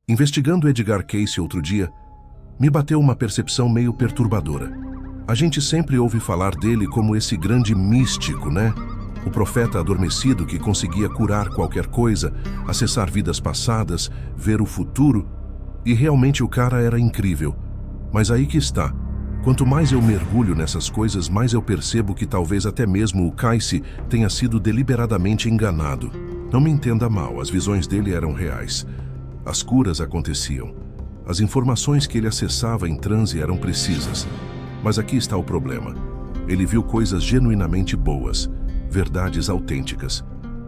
Investigando Edgar Cayce outro dia, me bateu uma percepção meio perturbadora. A gente sempre ouve falar dele como esse grande místico, né? O profeta adormecido que conseguia curar qualquer coisa, acessar vidas passadas, ver o futuro. E realmente o cara era incrível. Mas aí que está. Quanto mais eu mergulho nessas coisas, mais eu percebo que talvez até mesmo o Cayce tenha sido deliberadamente enganado. Não me entenda mal, as visões dele eram reais. As curas aconteciam. As informações que ele acessava em transe eram precisas. Mas aqui está o problema. Ele viu coisas genuinamente boas, verdades autênticas.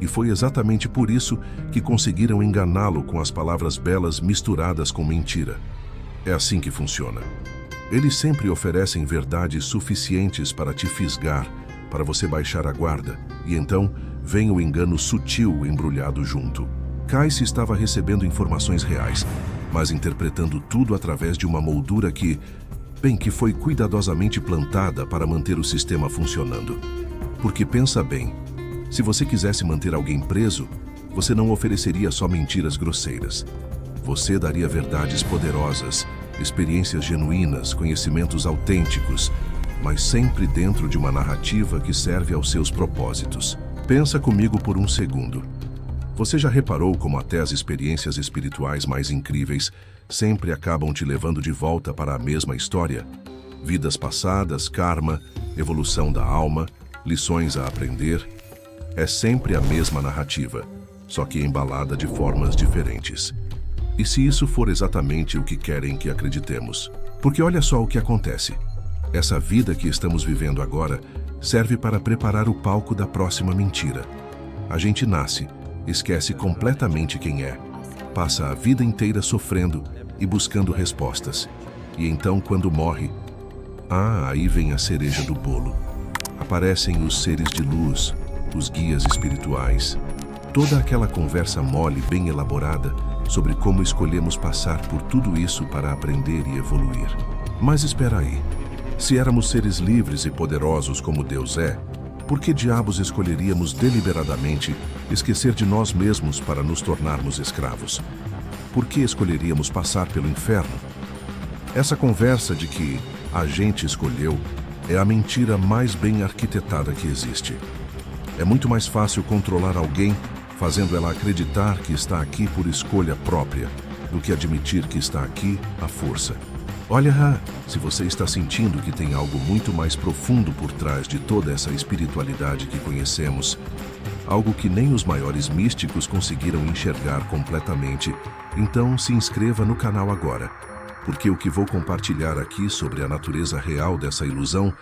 E foi exatamente por isso que conseguiram enganá-lo com as palavras belas misturadas com mentira. É assim que funciona. Eles sempre oferecem verdades suficientes para te fisgar, para você baixar a guarda, e então vem o engano sutil embrulhado junto. Cayce estava recebendo informações reais, mas interpretando tudo através de uma moldura que foi cuidadosamente plantada para manter o sistema funcionando. Porque pensa bem, se você quisesse manter alguém preso, você não ofereceria só mentiras grosseiras. Você daria verdades poderosas, experiências genuínas, conhecimentos autênticos, mas sempre dentro de uma narrativa que serve aos seus propósitos. Pensa comigo por um segundo. Você já reparou como até as experiências espirituais mais incríveis sempre acabam te levando de volta para a mesma história? Vidas passadas, karma, evolução da alma, lições a aprender. É sempre a mesma narrativa, só que embalada de formas diferentes. E se isso for exatamente o que querem que acreditemos? Porque olha só o que acontece. Essa vida que estamos vivendo agora serve para preparar o palco da próxima mentira. A gente nasce, esquece completamente quem é, passa a vida inteira sofrendo e buscando respostas. E então, quando morre, aí vem a cereja do bolo. Aparecem os seres de luz, os guias espirituais. Toda aquela conversa mole, bem elaborada, sobre como escolhemos passar por tudo isso para aprender e evoluir. Mas espera aí. Se éramos seres livres e poderosos como Deus é, por que diabos escolheríamos deliberadamente esquecer de nós mesmos para nos tornarmos escravos? Por que escolheríamos passar pelo inferno? Essa conversa de que a gente escolheu é a mentira mais bem arquitetada que existe. É muito mais fácil controlar alguém fazendo ela acreditar que está aqui por escolha própria, do que admitir que está aqui à força. Olha, se você está sentindo que tem algo muito mais profundo por trás de toda essa espiritualidade que conhecemos, algo que nem os maiores místicos conseguiram enxergar completamente, então se inscreva no canal agora, porque o que vou compartilhar aqui sobre a natureza real dessa ilusão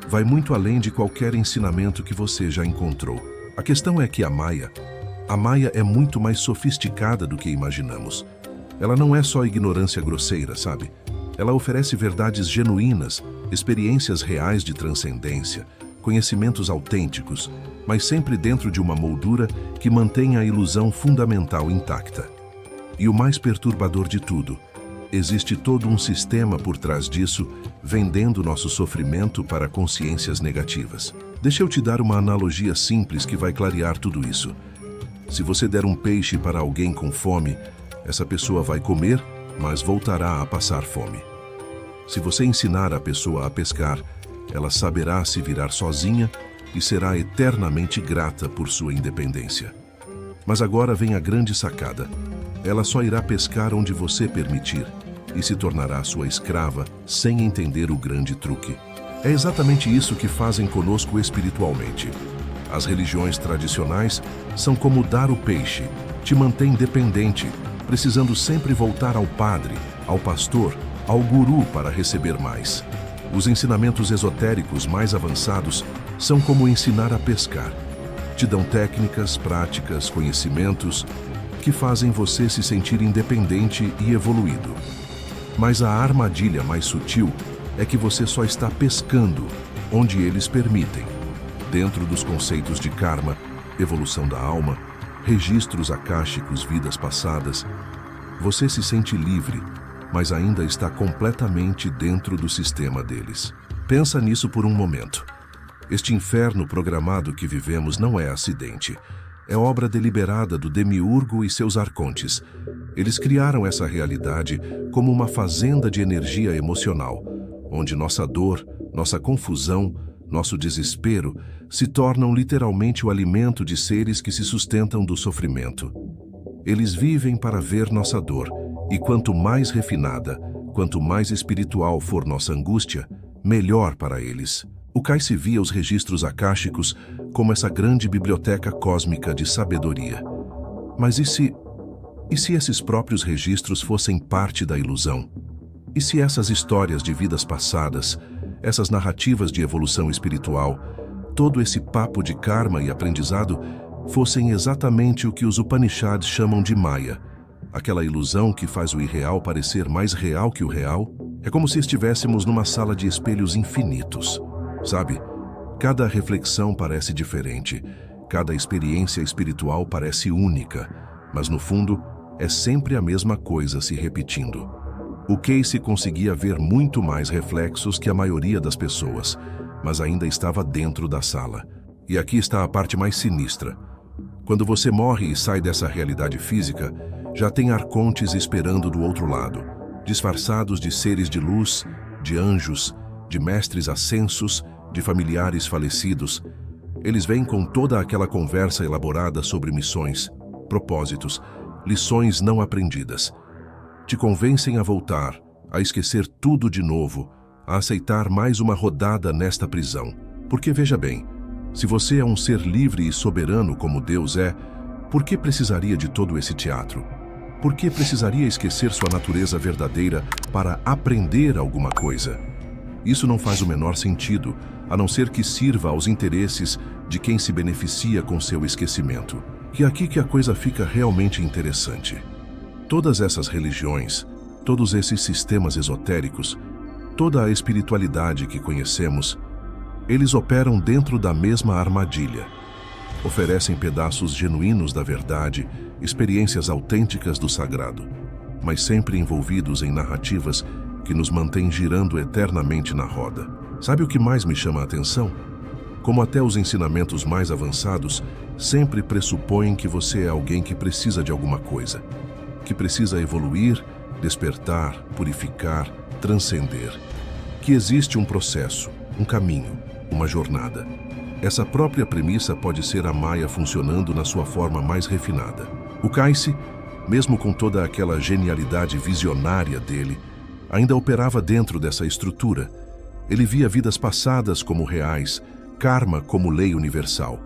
vai muito além de qualquer ensinamento que você já encontrou. A questão é que a Maya é muito mais sofisticada do que imaginamos. Ela não é só ignorância grosseira, sabe? Ela oferece verdades genuínas, experiências reais de transcendência, conhecimentos autênticos, mas sempre dentro de uma moldura que mantém a ilusão fundamental intacta. E o mais perturbador de tudo, existe todo um sistema por trás disso, vendendo nosso sofrimento para consciências negativas. Deixa eu te dar uma analogia simples que vai clarear tudo isso. Se você der um peixe para alguém com fome, essa pessoa vai comer, mas voltará a passar fome. Se você ensinar a pessoa a pescar, ela saberá se virar sozinha e será eternamente grata por sua independência. Mas agora vem a grande sacada. Ela só irá pescar onde você permitir e se tornará sua escrava sem entender o grande truque. É exatamente isso que fazem conosco espiritualmente. As religiões tradicionais são como dar o peixe, te mantém dependente, precisando sempre voltar ao padre, ao pastor, ao guru para receber mais. Os ensinamentos esotéricos mais avançados são como ensinar a pescar. Te dão técnicas, práticas, conhecimentos que fazem você se sentir independente e evoluído. Mas a armadilha mais sutil é que você só está pescando onde eles permitem. Dentro dos conceitos de karma, evolução da alma, registros akáshicos, vidas passadas, você se sente livre, mas ainda está completamente dentro do sistema deles. Pensa nisso por um momento. Este inferno programado que vivemos não é acidente. É obra deliberada do demiurgo e seus arcontes. Eles criaram essa realidade como uma fazenda de energia emocional, onde nossa dor, nossa confusão, nosso desespero se tornam literalmente o alimento de seres que se sustentam do sofrimento. Eles vivem para ver nossa dor, e quanto mais refinada, quanto mais espiritual for nossa angústia, melhor para eles. O Cayce via os registros akáshicos como essa grande biblioteca cósmica de sabedoria. Mas e se esses próprios registros fossem parte da ilusão? E se essas histórias de vidas passadas, essas narrativas de evolução espiritual, todo esse papo de karma e aprendizado, fossem exatamente o que os Upanishads chamam de Maya, aquela ilusão que faz o irreal parecer mais real que o real? É como se estivéssemos numa sala de espelhos infinitos. Sabe? Cada reflexão parece diferente, cada experiência espiritual parece única, mas no fundo é sempre a mesma coisa se repetindo. O Cayce conseguia ver muito mais reflexos que a maioria das pessoas, mas ainda estava dentro da sala. E aqui está a parte mais sinistra. Quando você morre e sai dessa realidade física, já tem arcontes esperando do outro lado, disfarçados de seres de luz, de anjos, de mestres ascensos, de familiares falecidos. Eles vêm com toda aquela conversa elaborada sobre missões, propósitos, lições não aprendidas. Te convencem a voltar, a esquecer tudo de novo, a aceitar mais uma rodada nesta prisão. Porque veja bem, se você é um ser livre e soberano como Deus é, por que precisaria de todo esse teatro? Por que precisaria esquecer sua natureza verdadeira para aprender alguma coisa? Isso não faz o menor sentido, a não ser que sirva aos interesses de quem se beneficia com seu esquecimento. E é aqui que a coisa fica realmente interessante. Todas essas religiões, todos esses sistemas esotéricos, toda a espiritualidade que conhecemos, eles operam dentro da mesma armadilha. Oferecem pedaços genuínos da verdade, experiências autênticas do sagrado, mas sempre envolvidos em narrativas que nos mantêm girando eternamente na roda. Sabe o que mais me chama a atenção? Como até os ensinamentos mais avançados sempre pressupõem que você é alguém que precisa de alguma coisa, que precisa evoluir, despertar, purificar, transcender, que existe um processo, um caminho, uma jornada. Essa própria premissa pode ser a Maya funcionando na sua forma mais refinada. O Cayce, mesmo com toda aquela genialidade visionária dele, ainda operava dentro dessa estrutura. Ele via vidas passadas como reais, karma como lei universal,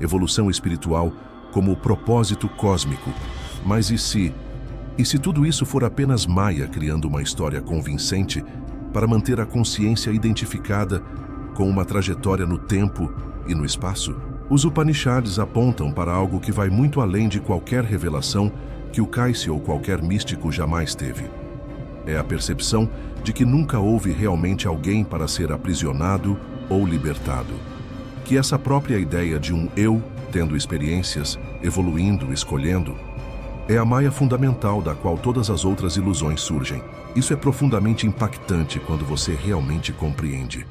evolução espiritual como propósito cósmico. Mas e se tudo isso for apenas Maya criando uma história convincente para manter a consciência identificada com uma trajetória no tempo e no espaço? Os Upanishads apontam para algo que vai muito além de qualquer revelação que o Cayce ou qualquer místico jamais teve. É a percepção de que nunca houve realmente alguém para ser aprisionado ou libertado. Que essa própria ideia de um eu tendo experiências, evoluindo, escolhendo, é a Maya fundamental da qual todas as outras ilusões surgem. Isso é profundamente impactante quando você realmente compreende.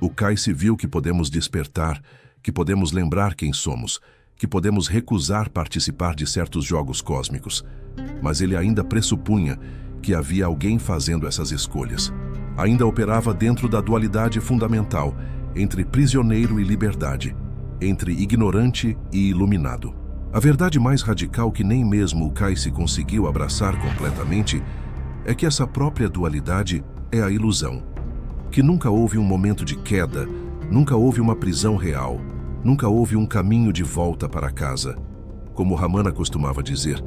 O Cayce viu que podemos despertar, que podemos lembrar quem somos, que podemos recusar participar de certos jogos cósmicos. Mas ele ainda pressupunha que havia alguém fazendo essas escolhas. Ainda operava dentro da dualidade fundamental entre prisioneiro e liberdade, entre ignorante e iluminado. A verdade mais radical que nem mesmo o Cayce conseguiu abraçar completamente é que essa própria dualidade é a ilusão. Que nunca houve um momento de queda, nunca houve uma prisão real, nunca houve um caminho de volta para casa. Como Ramana costumava dizer,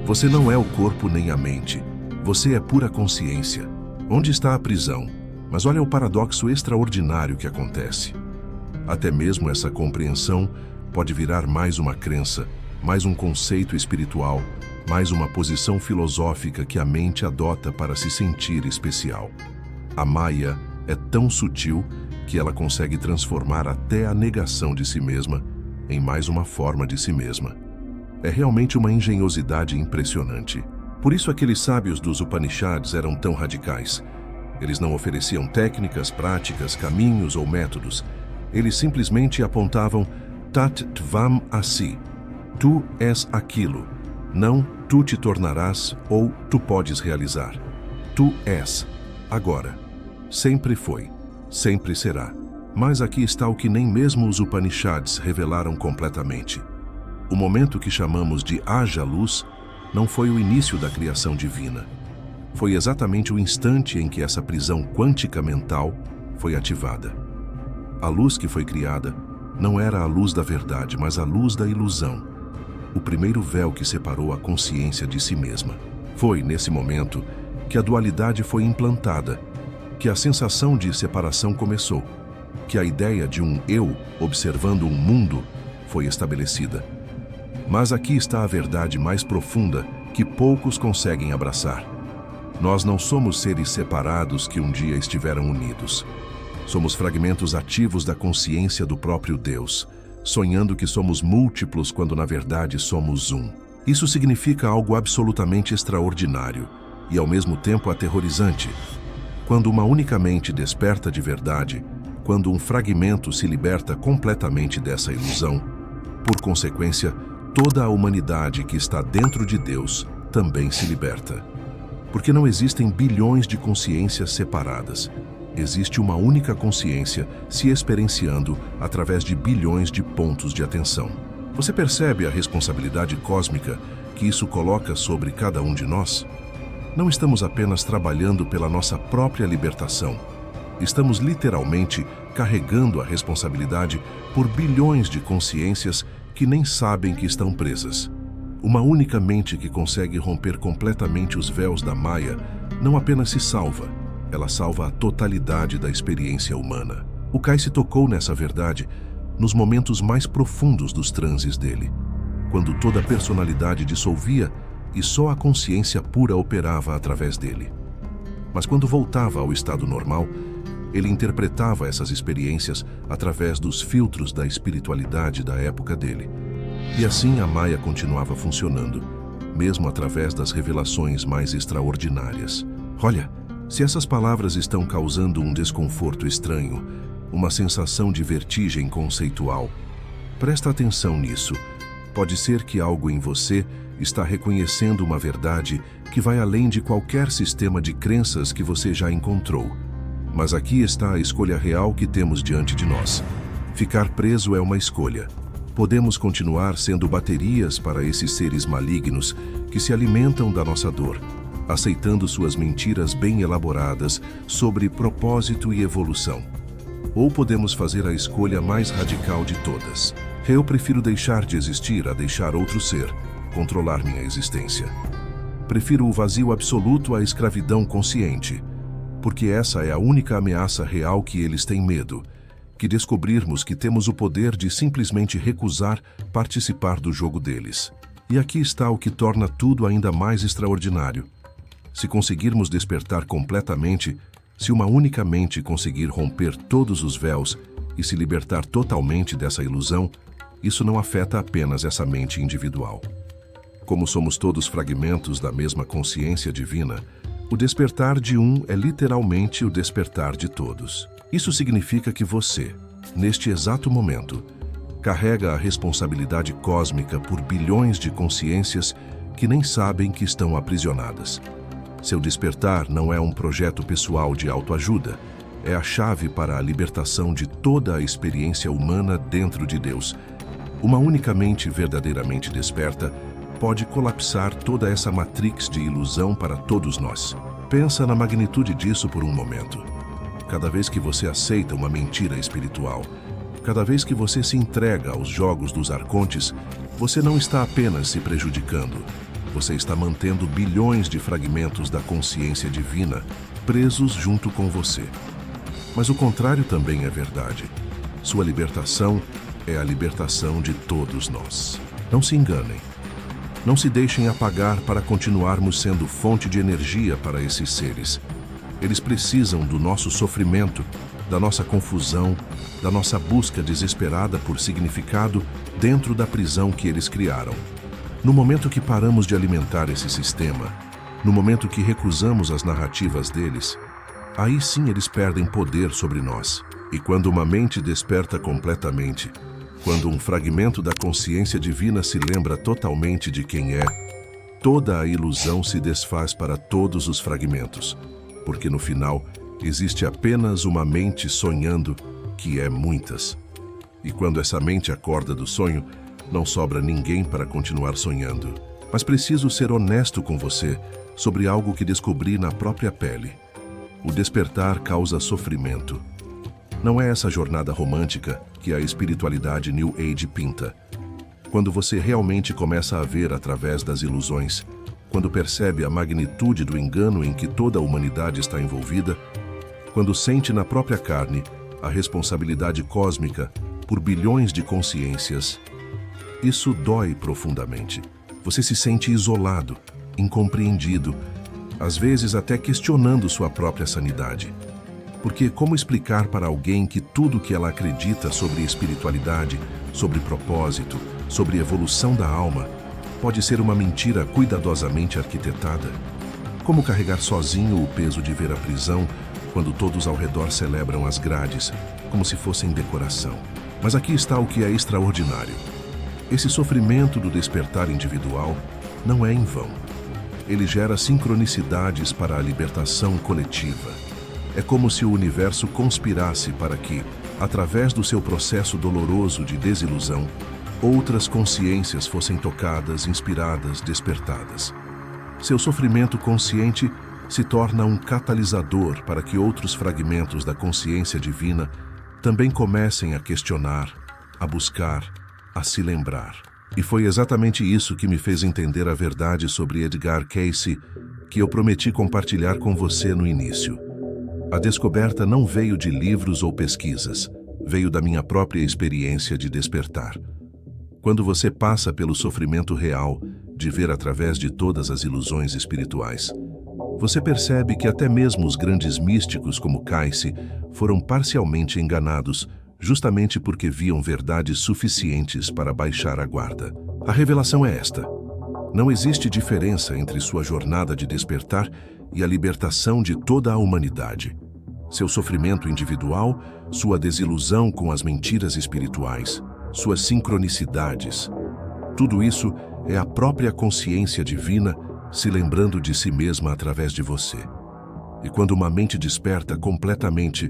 você não é o corpo nem a mente, você é pura consciência. Onde está a prisão? Mas olha o paradoxo extraordinário que acontece. Até mesmo essa compreensão pode virar mais uma crença, mais um conceito espiritual, mais uma posição filosófica que a mente adota para se sentir especial. A Maya é tão sutil que ela consegue transformar até a negação de si mesma em mais uma forma de si mesma. É realmente uma engenhosidade impressionante. Por isso aqueles sábios dos Upanishads eram tão radicais. Eles não ofereciam técnicas, práticas, caminhos ou métodos. Eles simplesmente apontavam Tat Tvam Asi. Tu és aquilo. Não tu te tornarás ou tu podes realizar. Tu és. Agora. Sempre foi. Sempre será. Mas aqui está o que nem mesmo os Upanishads revelaram completamente. O momento que chamamos de haja luz não foi o início da criação divina. Foi exatamente o instante em que essa prisão quântica mental foi ativada. A luz que foi criada não era a luz da verdade, mas a luz da ilusão. O primeiro véu que separou a consciência de si mesma. Foi, nesse momento, que a dualidade foi implantada, que a sensação de separação começou, que a ideia de um eu observando um mundo foi estabelecida. Mas aqui está a verdade mais profunda que poucos conseguem abraçar. Nós não somos seres separados que um dia estiveram unidos. Somos fragmentos ativos da consciência do próprio Deus, sonhando que somos múltiplos quando na verdade somos um. Isso significa algo absolutamente extraordinário e ao mesmo tempo aterrorizante. Quando uma única mente desperta de verdade, quando um fragmento se liberta completamente dessa ilusão, por consequência, toda a humanidade que está dentro de Deus também se liberta. Porque não existem bilhões de consciências separadas. Existe uma única consciência se experienciando através de bilhões de pontos de atenção. Você percebe a responsabilidade cósmica que isso coloca sobre cada um de nós? Não estamos apenas trabalhando pela nossa própria libertação. Estamos literalmente carregando a responsabilidade por bilhões de consciências que nem sabem que estão presas. Uma única mente que consegue romper completamente os véus da Maya não apenas se salva, ela salva a totalidade da experiência humana. O Kai se tocou nessa verdade nos momentos mais profundos dos transes dele, quando toda a personalidade dissolvia e só a consciência pura operava através dele. Mas quando voltava ao estado normal, ele interpretava essas experiências através dos filtros da espiritualidade da época dele. E assim a Maya continuava funcionando, mesmo através das revelações mais extraordinárias. Olha, se essas palavras estão causando um desconforto estranho, uma sensação de vertigem conceitual, presta atenção nisso. Pode ser que algo em você está reconhecendo uma verdade que vai além de qualquer sistema de crenças que você já encontrou. Mas aqui está a escolha real que temos diante de nós. Ficar preso é uma escolha. Podemos continuar sendo baterias para esses seres malignos que se alimentam da nossa dor, aceitando suas mentiras bem elaboradas sobre propósito e evolução. Ou podemos fazer a escolha mais radical de todas. Eu prefiro deixar de existir a deixar outro ser controlar minha existência. Prefiro o vazio absoluto à escravidão consciente, porque essa é a única ameaça real que eles têm medo, que descobrirmos que temos o poder de simplesmente recusar participar do jogo deles. E aqui está o que torna tudo ainda mais extraordinário. Se conseguirmos despertar completamente, se uma única mente conseguir romper todos os véus e se libertar totalmente dessa ilusão, isso não afeta apenas essa mente individual. Como somos todos fragmentos da mesma consciência divina, o despertar de um é literalmente o despertar de todos. Isso significa que você, neste exato momento, carrega a responsabilidade cósmica por bilhões de consciências que nem sabem que estão aprisionadas. Seu despertar não é um projeto pessoal de autoajuda, é a chave para a libertação de toda a experiência humana dentro de Deus. Uma única mente verdadeiramente desperta pode colapsar toda essa matrix de ilusão para todos nós. Pensa na magnitude disso por um momento. Cada vez que você aceita uma mentira espiritual, cada vez que você se entrega aos jogos dos arcontes, você não está apenas se prejudicando, você está mantendo bilhões de fragmentos da consciência divina presos junto com você. Mas o contrário também é verdade. Sua libertação é a libertação de todos nós. Não se enganem. Não se deixem apagar para continuarmos sendo fonte de energia para esses seres. Eles precisam do nosso sofrimento, da nossa confusão, da nossa busca desesperada por significado dentro da prisão que eles criaram. No momento que paramos de alimentar esse sistema, no momento que recusamos as narrativas deles, aí sim eles perdem poder sobre nós. E quando uma mente desperta completamente, quando um fragmento da consciência divina se lembra totalmente de quem é, toda a ilusão se desfaz para todos os fragmentos, porque no final existe apenas uma mente sonhando, que é muitas. E quando essa mente acorda do sonho, não sobra ninguém para continuar sonhando. Mas preciso ser honesto com você sobre algo que descobri na própria pele. O despertar causa sofrimento. Não é essa jornada romântica que a espiritualidade New Age pinta. Quando você realmente começa a ver através das ilusões, quando percebe a magnitude do engano em que toda a humanidade está envolvida, quando sente na própria carne a responsabilidade cósmica por bilhões de consciências, isso dói profundamente. Você se sente isolado, incompreendido, às vezes até questionando sua própria sanidade. Porque como explicar para alguém que tudo que ela acredita sobre espiritualidade, sobre propósito, sobre evolução da alma, pode ser uma mentira cuidadosamente arquitetada? Como carregar sozinho o peso de ver a prisão, quando todos ao redor celebram as grades, como se fossem decoração? Mas aqui está o que é extraordinário. Esse sofrimento do despertar individual não é em vão. Ele gera sincronicidades para a libertação coletiva. É como se o universo conspirasse para que, através do seu processo doloroso de desilusão, outras consciências fossem tocadas, inspiradas, despertadas. Seu sofrimento consciente se torna um catalisador para que outros fragmentos da consciência divina também comecem a questionar, a buscar, a se lembrar. E foi exatamente isso que me fez entender a verdade sobre Edgar Cayce, que eu prometi compartilhar com você no início. A descoberta não veio de livros ou pesquisas, veio da minha própria experiência de despertar. Quando você passa pelo sofrimento real de ver através de todas as ilusões espirituais, você percebe que até mesmo os grandes místicos como Cayce foram parcialmente enganados, justamente porque viam verdades suficientes para baixar a guarda. A revelação é esta: não existe diferença entre sua jornada de despertar e a libertação de toda a humanidade. Seu sofrimento individual, sua desilusão com as mentiras espirituais, suas sincronicidades, tudo isso é a própria consciência divina se lembrando de si mesma através de você. E quando uma mente desperta completamente,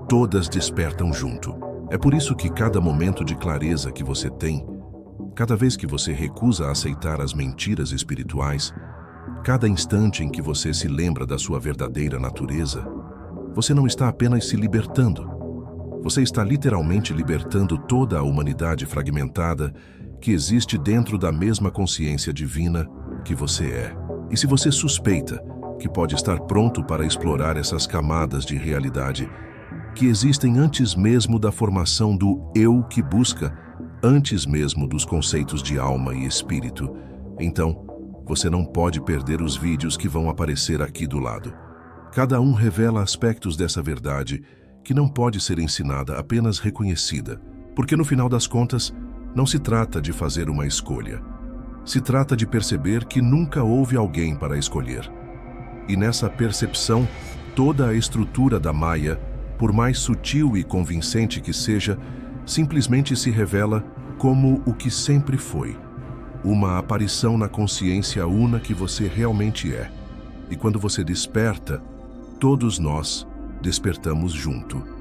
todas despertam junto. É por isso que cada momento de clareza que você tem, cada vez que você recusa aceitar as mentiras espirituais, cada instante em que você se lembra da sua verdadeira natureza, você não está apenas se libertando. Você está literalmente libertando toda a humanidade fragmentada que existe dentro da mesma consciência divina que você é. E se você suspeita que pode estar pronto para explorar essas camadas de realidade que existem antes mesmo da formação do eu que busca, antes mesmo dos conceitos de alma e espírito, então você não pode perder os vídeos que vão aparecer aqui do lado. Cada um revela aspectos dessa verdade que não pode ser ensinada, apenas reconhecida. Porque no final das contas, não se trata de fazer uma escolha. Se trata de perceber que nunca houve alguém para escolher. E nessa percepção, toda a estrutura da Maya, por mais sutil e convincente que seja, simplesmente se revela como o que sempre foi. Uma aparição na consciência una que você realmente é. E quando você desperta, todos nós despertamos junto.